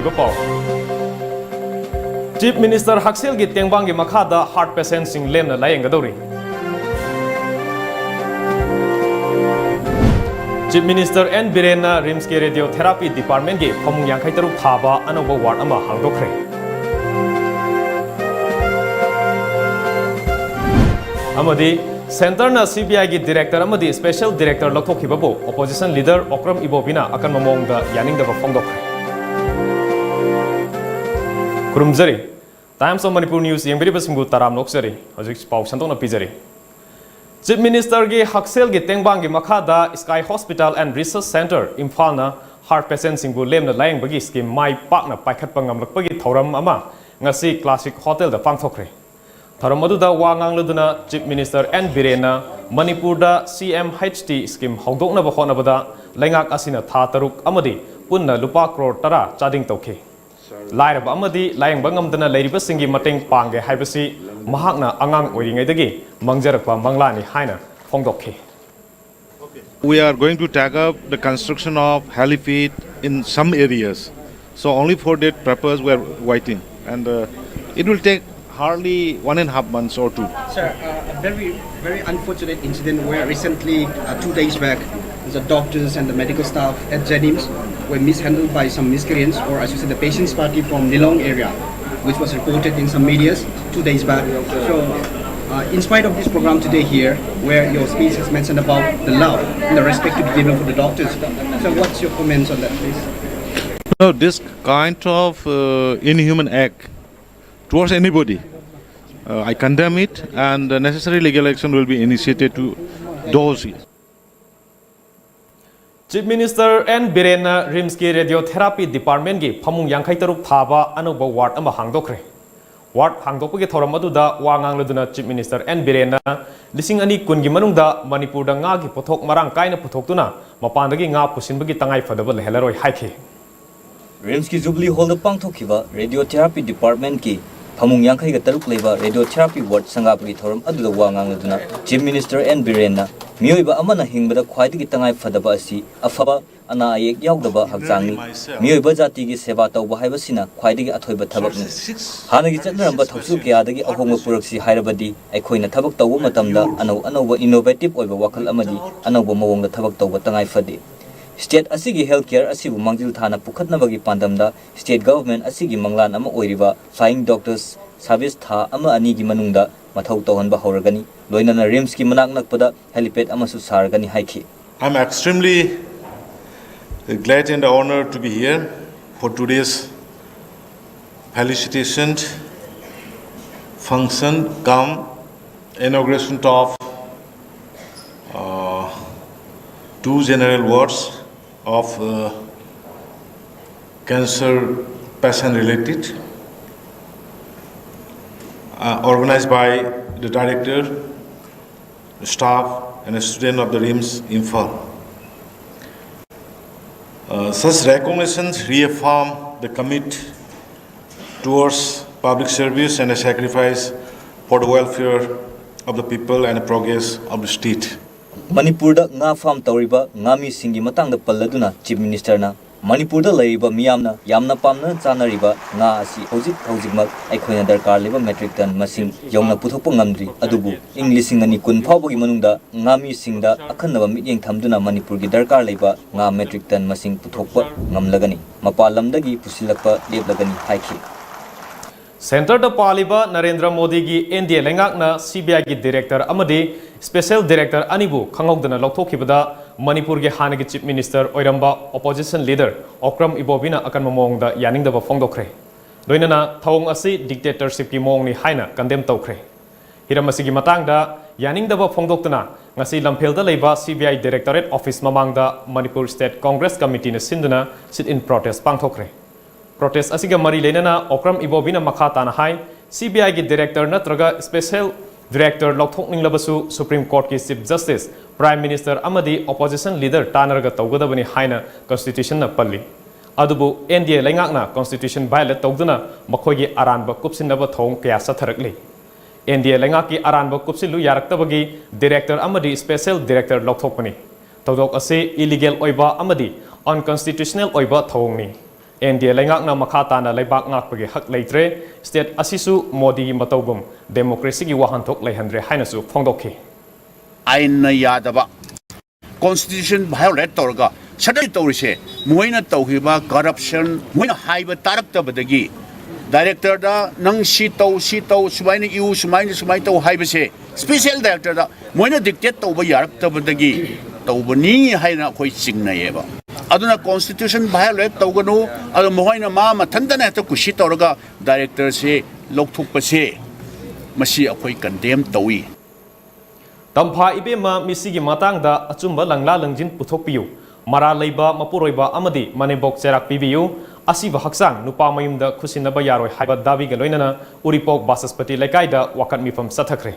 ꯃꯔꯨꯑꯣꯏꯕ ꯄꯥꯎ Chief Minister Hakselgi Tengbangi Makhada heart patient sing lemna layenggadori Chief Minister N Birena Rimski Radiotherapy Department gi Phamung Yankhai Taruk Thaba Anoba Ward ama hangdokre Amadi Center na CBI gi Director amadi Special Director Lothokhibabu Opposition Leader Okram Ibobina akan mamongda yaningdaba phongdokre Kurumzari Times of Manipur News yengbiribasingbu taram noksari hojik pau santona pijari Chief Minister gi Haksel gi Tengbangi Makhada Sky Hospital and Research Center Imphal na heart patient singbu lemna layeng bagi scheme mai pakna paikhatpa ngamlakpagi thoram ama ngasi Classic Hotel da pangthokre thoram aduda wa ngangladuna Chief Minister N Birena Manipur da CMHT scheme hawdokna ba honabada laingak asina tha taruk amadi punna lupa crore tara chading tokhe Lairab amadi layang bangamdana lairibasingi mateng pangge haibasi mahakna angang oiringaidagi mangjarakpa manglani haina phongdokhe We are going to take up the construction of helipad in some areas, so only for that purpose we are waiting, and it will take hardly 1.5 months or 2. Sir, a very unfortunate incident where recently 2 days back the doctors and the medical staff at Jenims were mishandled by some miscreants, or as you said, the patients party from Nilong area, which was reported in some medias 2 days back. So in spite of this program today here, where your speech has mentioned about the love and the respect to be given for the doctors, so what's your comments on that, please? No, this kind of inhuman act towards anybody, I condemn it, and the necessary legal action will be initiated to those. Chief Minister N Birena Rimski Radiotherapy Department gi Phamung Yankhai Taruk Thaba Anoba Ward ama hangdokre Ward hangdokpagi thoram aduda wa ngangladuna Chief Minister N Birena lising ani kun gi manungda Manipur da nga gi pothok marang kaina puthoktuna mapandagi nga pusinbagi tangai fadaba lehelaroi haikhe Rimski Jubilee Hall da pangthokhiba Radiotherapy Department ki Phamung Yankhai ga taruk leiba Radiotherapy Ward sangapagi thoram aduda wa ngangladuna Chief Minister N Birena Mioiba amana hingbada khwaidagi tangai fadaba asi afaba ana ayek yaudaba hakchangni mioiba jati gi seva tawba haibasina khwaidagi athoiba thabakni hanagi chatnaramba thoksu kiyadagi ahonga puraksi hairabadi aikhoina thabak tawba matamda anauba innovative oiba wakhal amadi anauba mawongda thabak tawba tangai fadi State asigi healthcare asibu mangjil thana pukhatnabagi pandamda state government asigi manglan ama oiriba flying doctors service tha ama ani gi manungda mathau tawhanba hauragani loinana rims ki manak nakpada helipad amasu sargani haiki I'm extremely glad and honored to be here for today's felicitation function come inauguration of 2 general wards of cancer patient related organized by the director, the staff and a student of the RIMS Imphal. Such recognitions reaffirm the commitment towards public service and a sacrifice for the welfare of the people and the progress of the state. Manipur da nga farm tawriba ngami singi matang da palladuna Chief Minister na Manipur da laiba miyamna yamna pamna chanariba nga asi hojikmak aikhoina darkar leba metric ton masing yongna puthokpa ngamdri adubu inglising ani kun phawbagi manungda ngami singda akhanaba mityeng thamduna Manipur gi darkar leba nga metric ton masing puthokpa ngamlagani mapalamdagi pusilakpa leblagani haiki Center da Paliba Narendra Modi gi India lengakna CBI gi Director amadi Special Director anibu khangogdana lokthokibada Manipur gi hanagi Chief Minister oiramba Opposition Leader Okram Ibobina akan mamongda yaningdaba phongdokre loinana thawng asi dictatorship ki mongni haina condemn tawkre hiramasi gi matangda yaningdaba phongdoktana ngasi lamphelda leiba CBI Directorate Office mamangda Manipur State Congress Committee na sinduna sit in protest pangthokre protest asiga mari lenana Okram Ibobina makha tana hai CBI gi Director natraga Special Director Lokthokning Labasu Supreme Court ki Chief Justice Prime Minister amadi Opposition Leader Tanarga Tawgadabani haina Constitution na palli adubu NDA lengakna Constitution violate tawduna makhoigi aranba kupsinaba thong kaya satharakli NDA lengaki aranba kupsilu yaraktabagi Director amadi Special Director Lokthokpani tawdok ase illegal oiba amadi unconstitutional oiba thongni NDA leingakna makha tana leibak ngakpagi hak leitre state asisu Modi gi matawgum democracy gi wahanthok leihandre hainasu phongdokhi aina yadaba constitution violate torga sadai torise moina tawhiba corruption moina haiba taraktabadagi director da nang si taw sumaina iu sumaina taw haibase special director da moina dictate tawba yaraktabadagi tawbani haina khoi singnayeba aduna constitution violate tawganu adu moina ma mathandana ta kushi torga director se lokthukpase masi akhoi condemn tawi Tampha ibema misigi matangda achumba langla langjin puthokpiyu mara leiba mapuroiba amadi manebok cherak pibiyu asiba haksang nupa mayumda khusinaba yaroi haiba dabi ga loinana uripok basaspati lekaida wakat mifam sathakre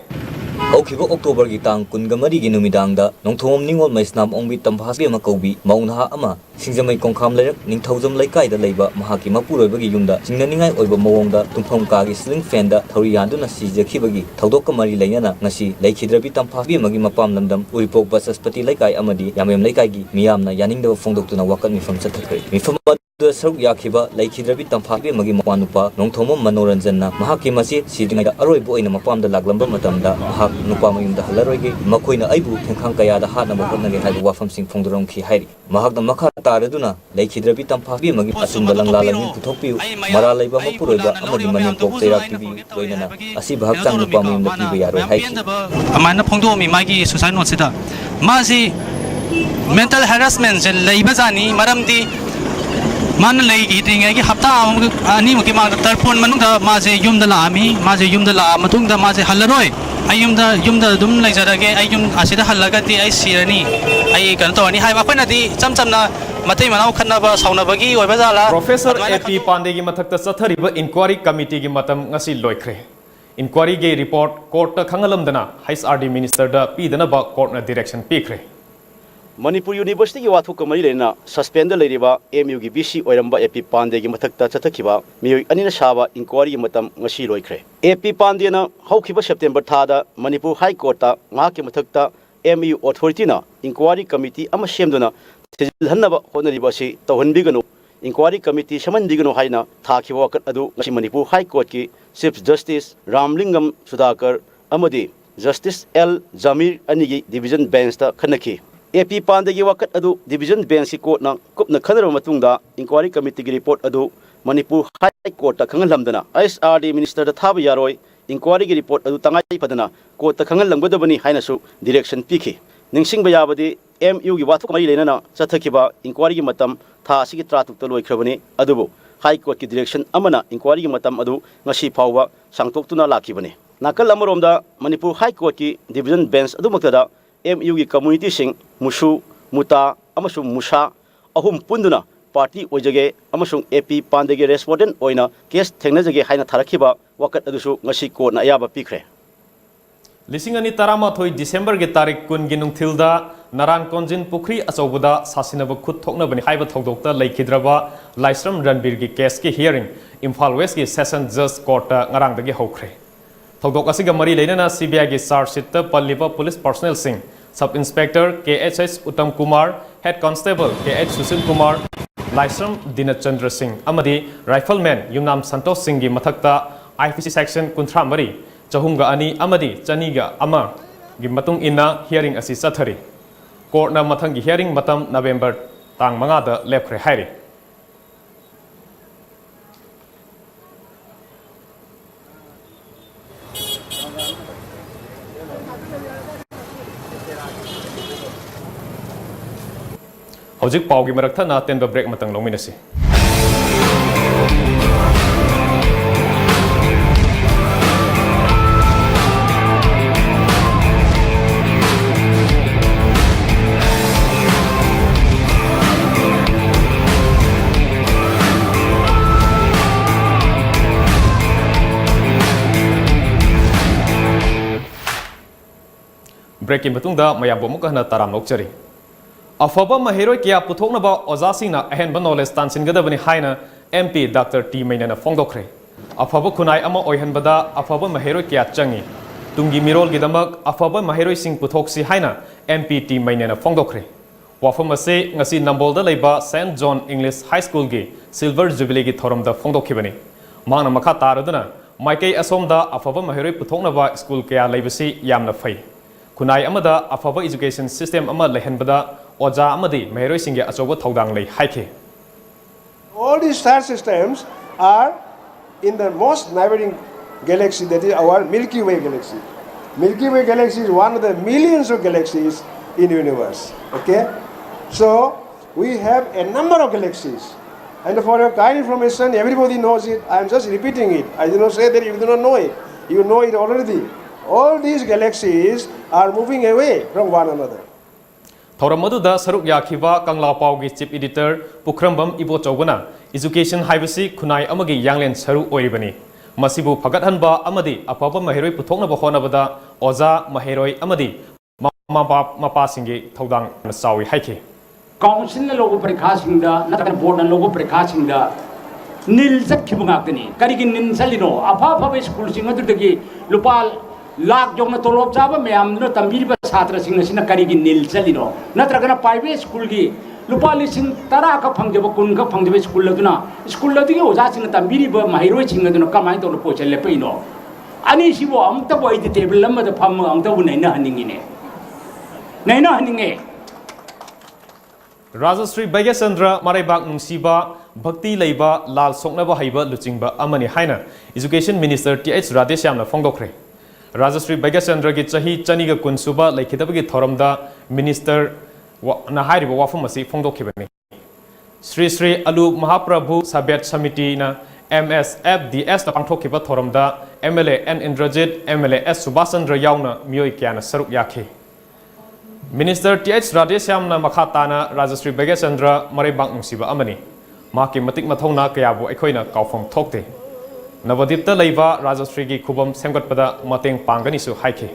Haukiba October gi tang kunga mari gi numidangda nongthom ningol maisnam ongbi tampahasbi ama kaubi maunha ama singjamai kongkham lerak ningthaujam laikai da leiba mahaki mapuroi bagi yumda singnaningai oiba mawongda tumphom ka gi sling fan da thori yanduna sijakhibagi thaudok kamari lainana ngasi laikhidrabi tampahasbi magi mapam lamdam uripok basaspati laikai amadi yamem laikai gi miyamna yaningda fongdoktuna wakat mifam sathakre mifam saruk yakhiba laikhidrabi tampahasbi magi mapanupa nongthomom manoranjanna mahaki masi sidingai da aroibo oina mapamda laglamba matamda mahak nupa mayumda halaroige makoina aibu thengkhang kaya da hana mahotnage haibu wafam sing phongdorong khi hairi mahak da makha taraduna laikhidrabi tampahasbi magi asumba langlalangi puthokpiu mara leiba mapuroiba amadi manipok cheirak tibi loinana asi bahak chang nupa mayumda tibi yaroi haiki amana phongdomi magi suicide note sida masi mental harassment je leiba jani maramdi man lei gi tingai gi hafta ani muki ma tarpon manungda ma je yumda la ami ma je yumda la matungda ma je halaroi ai yumda dum leijarage ai yum asida halaga ti ai sirani ai kan to ani hai ba khona di chamchamna matai manau khanna ba sauna bagi oi ba jala Professor AP Pandey gi mathakta sathariba inquiry committee gi matam ngasi loikhre inquiry ge report court ta khangalamdana HRD minister da pidana ba court na direction pikre Manipuri University ki wathuk kamari lena suspended leiriba MU gi BC oiramba AP Pandey gi mathakta chathakhiba mioi anina shaba inquiry gi matam ngasi loikhre AP Pandey na haukhiba September thada Manipur High Court ta nga ki mathakta MU authority na inquiry committee ama semduna thilhanaba honariba si tawhanbiganu inquiry committee samandiganu haina thakhiba wakat adu ngasi Manipur High Court ki Chief Justice Ramlingam Sudhakar amadi Justice L Jamir anigi division bench ta khanaki AP Pandey gi wakat adu division bench ki court na kupna khanara matungda inquiry committee gi report adu Manipur High Court ta khangalamdana SRD minister da thaba yaroi inquiry gi report adu tangai padana court ta khangalangbadabani haina su direction pikhi ningsingba yabadi MU gi wathuk mai lenana chathakhiba inquiry gi matam tha asigi tratuk ta loikhrabani adubu High Court ki direction amana inquiry gi matam adu ngasi phawwa sangtoktuna lakhibani nakal amoromda Manipur High Court ki division bench adu maktada MU gi community sing musu muta amasung musa ahum punduna party ojage amasung AP Pandey gi respondent oina case thengnajage haina tharakhiba wakat adusu ngasi ko na ayaba pikre Lisingani taramathoi December ge tarik kun gi nungthilda naran konjin pukri achobada sasinaba khut thoknabani haiba thodokta laikhidraba Laisram Ranbir gi case ki hearing Imphal West gi session judge court ngarang dagi hokre thodok asiga mari leinana CBI gi charge sheet ta palliba police personnel sing Sub Inspector KHS Uttam Kumar Head Constable KH Susil Kumar Laisram Dinachandra Singh amadi Rifleman Yumnam Santosh Singh gi mathakta IPC section kunthra mari chahumga ani amadi chaniga ama gi matung inna hearing asi sathari court na mathang gi hearing matam November tang 5 da lepkhre hairi Hojik pau gi marak thana tenba break matang longminasi break in batungda mayam bomuk hana taram lokchari Afaba mahiroi kya puthoknaba ozasingna ahenba knowledge tansingadabani haina MP Dr. T Mainana fongdokre afaba khunai ama oihanbada afaba mahiroi kya changi tungi mirol gidamak afaba mahiroi sing puthoksi haina MP T Mainana fongdokre Wafam ase ngasi Nambolda leiba St. John English High School gi Silver Jubilee gi thoramda phongdokhibani mangna makha taraduna Maikei asomda afaba mahiroi puthoknaba school kaya leibasi yamna fai kunai amada afaba education system ama lehenbada oja amadi mahiroi singge achoba thodang lei haike. All these star systems are in the most neighboring galaxy, that is our Milky Way galaxy. Milky Way galaxy is one of the millions of galaxies in the universe. Okay, so we have a number of galaxies, and for your kind information, everybody knows it. I am just repeating it. I do not say that you do not know it. You know it already. All these galaxies are moving away from one another. Thoramadda saruk yakhiba Kanglapau gi chief editor Pukrambam Ibo Chogana education haibasi kunai amagi yanglen saru oiribani masibu phagathanba amadi apaba mahiroi puthoknaba honabada oja mahiroi amadi mapa singi thodang sawi haike. Council na logo parikha singda nataka board na logo parikha singda nil sakhibu ngakni karigi nin salino apha school singa tudagi lupal lakh jongna tolop jaba mayam no tambiriba chhatra singna sina karigi nil salino natragana private school gi lupal sing tara ka phangjaba kun ka phangjaba school laduna school ladigi oja singna tambiriba mahiroi singna duna kamai to pochelle peino ani sibo amta boy di table lamma da pham amta bu naina haningine Rajashree Bhagyachandra Maraibak Nungsiba Bhakti Leiba Lal Soknaba Haiba Luchingba Amani Haina Education Minister T.H. Radheshyamna phongdokre. Rajashree Bhagyachandra gi chahi chaniga kunsuba laikhidabagi thoramda Minister na hairiba wafam asi phongdokhibani. Sri Sri Alu Mahaprabhu Sabyat Samiti na MSFDS na pangthokhiba thoramda MLA N Indrajit MLA S Subhaschandra yauna miyoi kyana saruk yakhe. Minister T.H. Radheshyamna makhatana Rajashree Bhagyachandra Maraibak Nungsiba amani maki matik mathongna kayabu aikhoina kaufam thokte Navadipta leiba Rajashree gi khubam semgatpada mateng pangani su haike.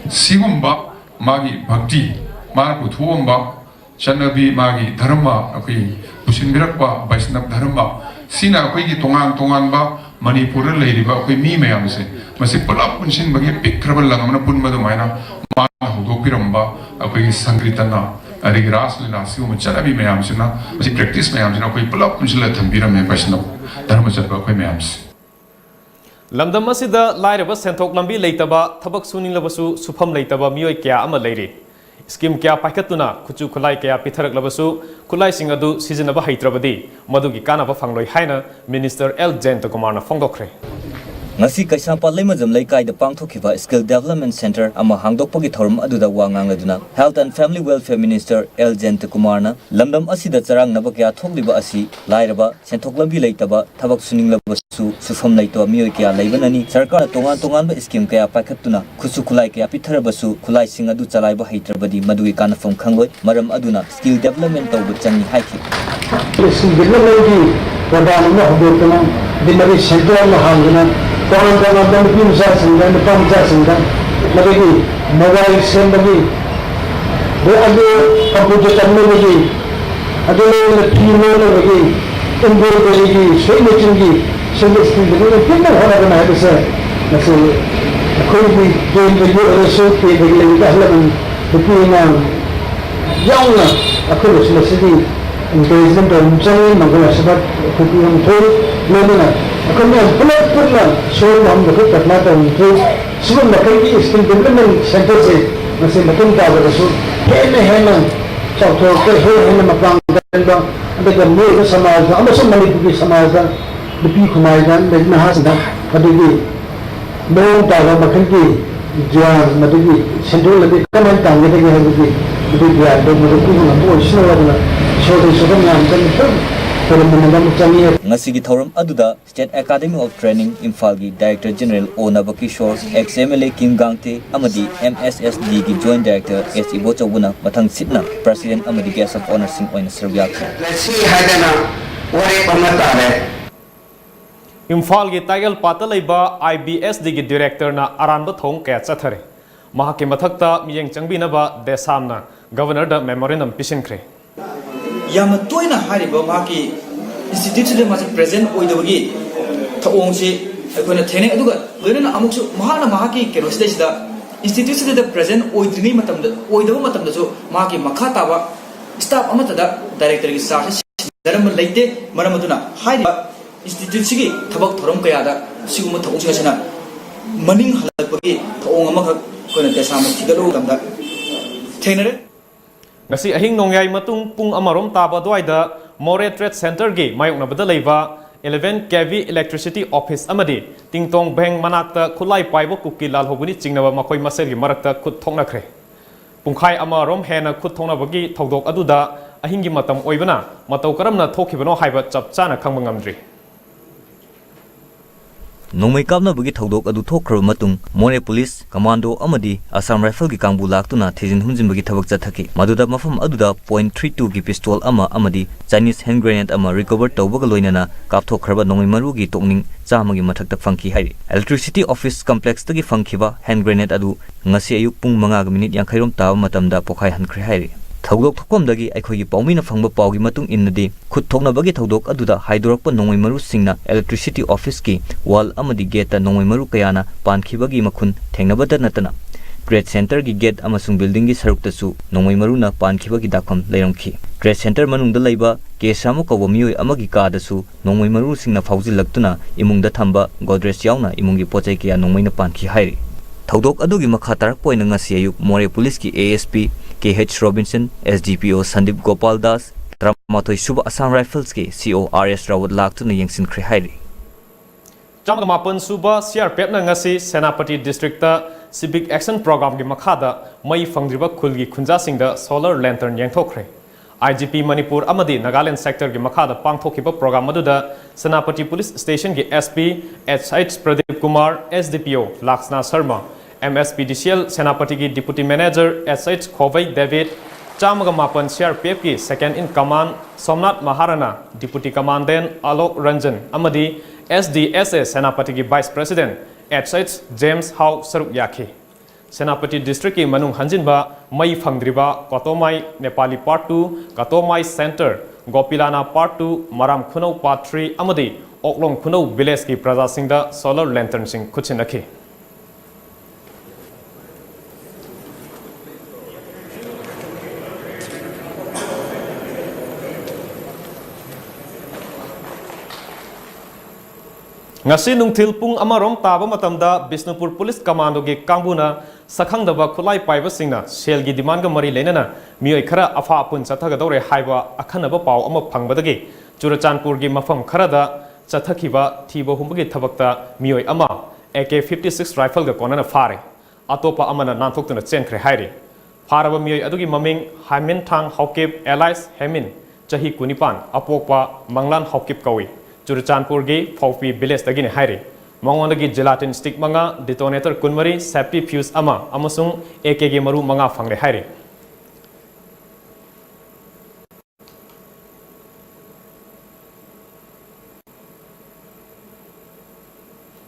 Sigumba magi bhakti magu thuomba chanabi magi dharma akhi pusinbirakpa Vaishnava dharma sina akhi gi tongan ba Manipur leiriba akhi mi mayam se masi pulap punsin bagi pikrabal langamna punmadu maina ma hodopiramba akhi sangritana ari ras lina sium chanabi mayam sina masi practice mayam sina akhi pulap punsila thambirame Vaishnava dharma chatba akhi mayam se Lamdam asida lairaba senthok lambi leitaba thabak suninlabasu sufam leitaba miyoi kya ama leiri scheme kya paikatuna khuchu khulai kya pitharaklabasu khulai singadu sizinaba haitrabadi madugi kanaba fangloi haina Minister L Jayantkumar na phongdokre. ngasi kaisapa leimajam leikai da pangthokhiba skill development center ama hangdokpagi thorum aduda wangangaduna health and family welfare minister L Jayantkumar na lamdam asida charang nabakya thokliba asi lairaba senthoklambi leitaba thabak suninglabasu sufam leitwa miyoi kya leibanani sarkar tongan ba scheme kya paikhatuna khusu khulai kya pitharabasu khulai sing adu chalaiba haitrabadi madui kanafam khangloi maram aduna skill development tawbu changi haiki skill development program na hobotana dinari central na hangana Kawan-kawan pimsa singgan, pamsa singgan, lagi mobile sem lagi, ada komputer terminal lagi, ada keyboard lagi, indoor lagi, swing lagi, service lagi, kita orang kena ada se, macam kau ni join bagi orang suit bagi lagi dah lagi, tapi yang lah, aku rasa sedih, engagement dan mencari, mungkin sebab tapi yang tu, mana Akan yang pelan-pelan soal हम देखो करना था उनको सुबह मकई की skill development centre से मसे मकई का वरसो है ना चाहो कर है ना मकान का अंदर में एक समाज का अंदर सब मणिपुर की समाज का डिपी खुमाई का लेकिन हाथ ना अभी लोग तारा मकई की जान मतलब सेंट्रल लेवल कमेंट तांगे थे कि अभी बिहार में मतलब कुछ ना वो इसलिए वाला छोटे नाम का ngasigi thoram aduda State Academy of Training Imphal gi Director General O Nabakishore XMLA Kim Gangte amadi MSSD gi Joint Director S Ibochawuna mathang sitna President amadi Guest of Honor sing oina servyakhi Imphal gi Tiger Pata leiba IBSD gi Director na aranba thong kya chathare mahaki mathakta miyeng changbinaba desamna Governor da memorandum pishinkhre yamna toina hariba maki institute de masi present oidabagi thaongsi akhona thene aduga loina amuksu mahana mahaki kenosida sida institute de present oidrini matamda oidaba matamda so maki makha taba staff amatada director gi sa daram leite maramaduna hairiba institute sigi thabak thorom kaya da siguma thong singa maning halakpagi thong amakak koina tesama thigalo tamda thenare ngasi ahing nongyai matung pung amarom taba doida More Trade Center gi mayoknabada leiba 11 kV electricity office amadi tingtong beng manakta khulai paibo kuki lal hobuni chingnaba makoi masel gi marakta khut thongnakhre pungkhai amarom hena khut thongnabagi thodok aduda ahingi matam oibana matau karamna thokhibano haiba chapchana khangmangamdri Nongmai kapna bagi thodok adu thokro matung More Police Commando amadi Assam Rifle gi kangbu laktuna thejin hunjin bagi thabak chathaki maduda mafam aduda .32 gi pistol amadi Chinese hand grenade ama recover tawbaga loinana kapthokhraba nongmai maru gi tokning chamagi mathakta fangki hai electricity office complex tagi fangkhiba hand grenade adu ngasi ayuk pung 5 minute yankairom tawa matamda pokhai hankhre hai Thodok thokomdagi aikhogi paumina phangba paugi matung innadi khut thoknabagi thodok aduda haidorakpa nongmai maru singna electricity office ki wall amadi gate ta nongmai maru kayana pankhibagi makhun thengnabada natana Trade Center gi gate amasung building gi saruktasu nongmai maru na pankhibagi dakham leiramkhi Trade Center manungda leiba kesamu kawba mioi amagi kadasu nongmai maru singna phaujilaktuna imungda thamba godrej yauna imungi pochai kiya nongmai na pankhi hairi Thodok adugi makha tarak poina ngasi ayuk More Police ki ASP KH Robinson, SDPO Sandip Gopal Das, Ramatoi Suba Assam Rifles ki CORS Rawat Laktu na yangsin kri hairi. Chamagamapan Suba CRPF na ngasi Senapati District ta Civic Action Program gi makhada mai fangdriba khulgi khunja singda solar lantern yangthokre. IGP Manipur amadi Nagaland sector gi makhada pangthokiba program aduda Senapati Police Station gi SP HH Pradeep Kumar, SDPO Laksana Sharma, MSPDCL Senapati ki Deputy Manager SH Khovai David, Chamagamapan CRPF ki Second in Command Somnath Maharana, Deputy Commandant Alok Ranjan amadi SDSA Senapati ki Vice President SH James Howe Saruk Yakhi. Senapati District ki Manung Hanjinba Mai Phangdriba Kotomai Nepali Part 2, Kotomai Center, Gopilana Part 2, Maram Khunau Part 3 amadi Oklong Khunau Village ki Praja Singda solar lantern sing khuchinakhi. Ngasi nungthil pung amarom taba matamda Bisnupur Police Commando gi kangbuna sakhangdaba khulai paiba singna sel gi demand ga mari lenana mioi khara afa apun chathaga dore haiba akhanaba pau ama phangbadagi Churachandpur gi mafam kharada chathakiba thiba humbagi thabakta mioi ama AK-56 rifle ga konana fare atopa amana nanthokna chenkre hairi faraba mioi adugi maming Hamin Thang Hokip Allies Hemin chahi kunipan apokpa Manglan Hokip kawi Churachandpur gi Phaupi village tagine hairi Mangondagi gelatin stick manga detonator kunmari safety fuse ama amasung AK gi maru manga phangre hairi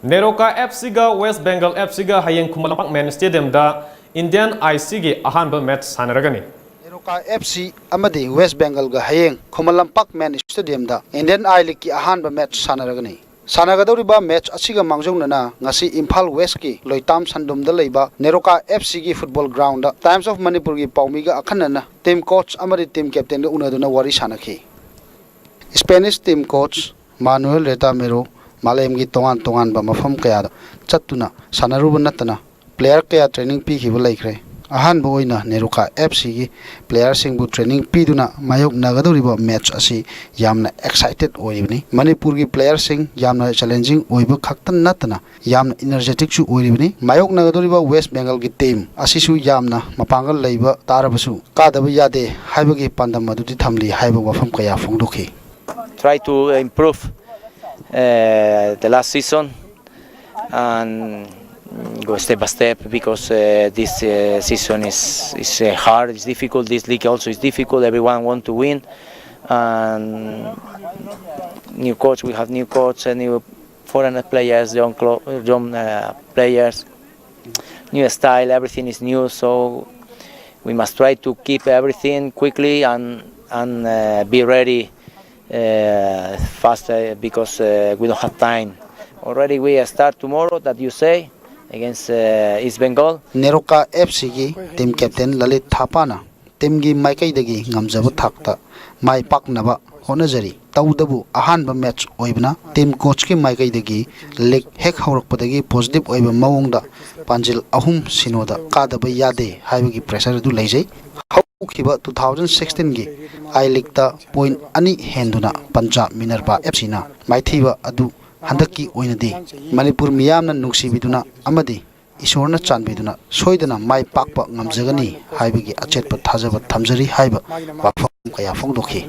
Neroka FC ga West Bengal FC ga hayeng Khumalapak Men Stadium da Indian IC gi ahanba match sanaragani Neroka FC amadi West Bengal ga hayeng Khumalapak Men Stadium da Indian I League ki ahanba match sanaragani Sanagadoriba match asiga mangjongna ngasi Imphal West ki Loitam Sandum da leiba Neroka FC gi football ground da Times of Manipur gi Paumi ga akhanna team coach amadi team captain ga unaduna wari sanakhi Spanish team coach Manuel Retamero Malem gi tongan ba mafam kaya chattuna sanaruba natana player kaya training pi khiba laikre ahan boina Neroka FC gi player singbu training pi duna mayok nagadoriba match asi yamna excited oibni Manipur gi player sing yamna challenging oiba khaktan natana yamna energetic chu oibni mayok nagadoriba West Bengal gi team asi su yamna mapangal leiba tarabasu kadaba yade haibagi pandam adudi thamli haiba mafam kaya phongdokhi try to improve the last season and go step by step because this season is hard, it's difficult. This league also is difficult. Everyone wants to win, and new coach. We have new coach, new foreign players, young players, new style. Everything is new, so we must try to keep everything quickly and be ready. Fast because we don't have time. Already we start tomorrow that you say against East Bengal. Neroka FC ki team captain Lalit Thapana टीमगी माइकईदगी ngamjaba thakta mai paknaba honajari tawdabu ahanba match oibna team coach ki maikaidagi leg hek haurakpadagi positive oiba mawongda panjil ahum sinoda kadaba yade haibagi pressure du leijai haukiba 2016 gi I league ta point ani henduna Punjab Minerva FC na maithiba adu handaki oinadi Manipur miyamna nungsibiduna amadi Isorna chanbiduna soidana mai pakpa ngamjagani haibagi achetpa thajaba thamjari haiba wafam kaya phongdokhi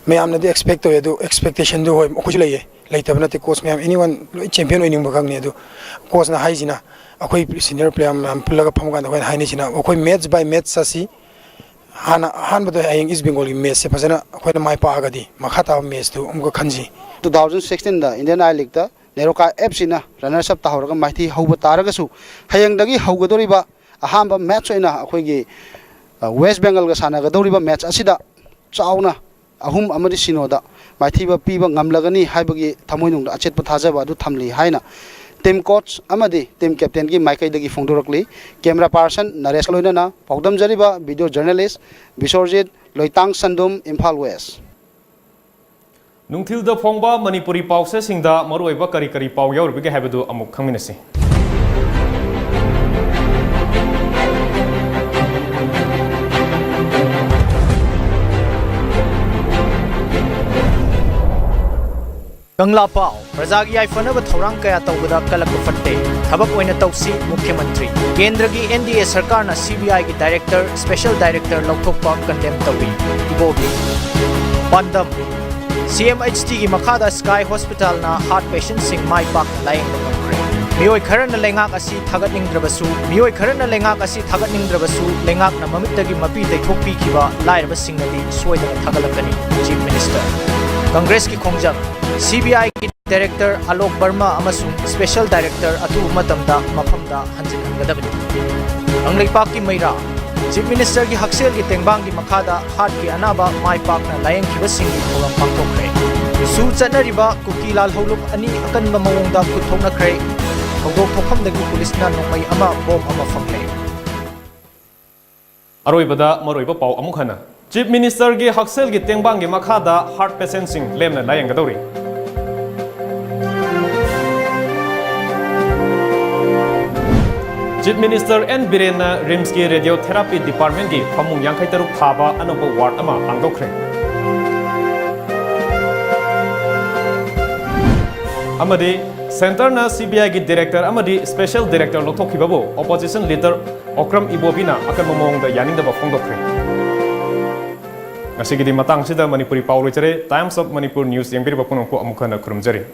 ma'am ने expect हो तो expectation जो है कुछ लइए लेतब नते coach ma'am anyone champion होइनिंग बखंगने दो coach ना हाइजिना अखोई सीनियर प्लेयर मैम पुलगा फमगा दो हाइनिसिना अखोई मैच बाय मैच सासी हान बदो आइंग इस बंगाल की मैच से फजना अखोई माय पागदी मखाता मैच तो उनको खंजी 2016 दा इंडियन आई लीग दा नेरोका एफसी ना रनर्स अप ताहरगा माइथि हौबा तारगसु हयंगदगी हौगदोरिबा अहांबा मैच ओइना अखोईगी वेस्ट बंगाल गा सानागदोरिबा मैच असिदा चाउना अहुम अमरी सिनोदा माइथिबा पीबा ngamlagani haibagi thamoinungda achetpa thajaba adu thamli haina team coach amadi team captain gi maikaidagi phongdorakli camera person naresh loinana pawdam jariba video journalist Bisorjit Loitang Sandum Imphal West Nungthilda phongba Manipuri pause singda maruiba kari kari paw yauribige habadu amuk khangminasi Kangla Pao, Prajagi Ifanaba Thorang Kaya Tawada Kalakufate, Tabak Wena Tausi, Mukhyamantri, Kendragi NDA Sarkarna CBI ki Director, Special Director Laukthokpa Condemn Tawi, Ibogi, Pandam, CMHT ki Makada Sky Hospital na heart patient sing Mai Pak Laying Ngamkre. Miyoy Karan na Lengak asi Thagatning Drabasu, Miyoy Karan na Lengak asi Thagatning Drabasu, Lengak na Mamitagi Mapitay Thokpi Kiba, Lairaba Singnadi, Soydana Thagalakani, Chief Minister. Congress ki Khongjak, CBI ki Director Alok Verma amasung Special Director atu matamda mafamda hanjin hangadabani. Ang Laipak ki Mayra, Chief Minister ki Haksel ki Tengbang ki Makhada heart ki anaba Mai Pak na layang kibasing ki thorang pangtokre. Su chanariba Kukilal Holup ani akan mamawongda kuthong na kre. Hawdok thokhamdagi pulis na nongmay ama bom ama famle. Aroibada maroiba paw amuk hana Chief Minister gi Haksel gi Tengbang gi Makhada heart patient sing lemna layang gadori Chief Minister N. Birena Rims ki Radiotherapy Department ki Phamung Yankai Taruk Thaba Anoba Ward ama Hangdokre Amadi Center na CBI ki Director Amadi Special Director Loktokhibabu Opposition Leader Okram Ibobina akan mamongda yaningdaba phongdokre Ngasigi di matang sida Manipuri Paul Richare Times of Manipur News yang biri bapunong ko amukan na kurumjari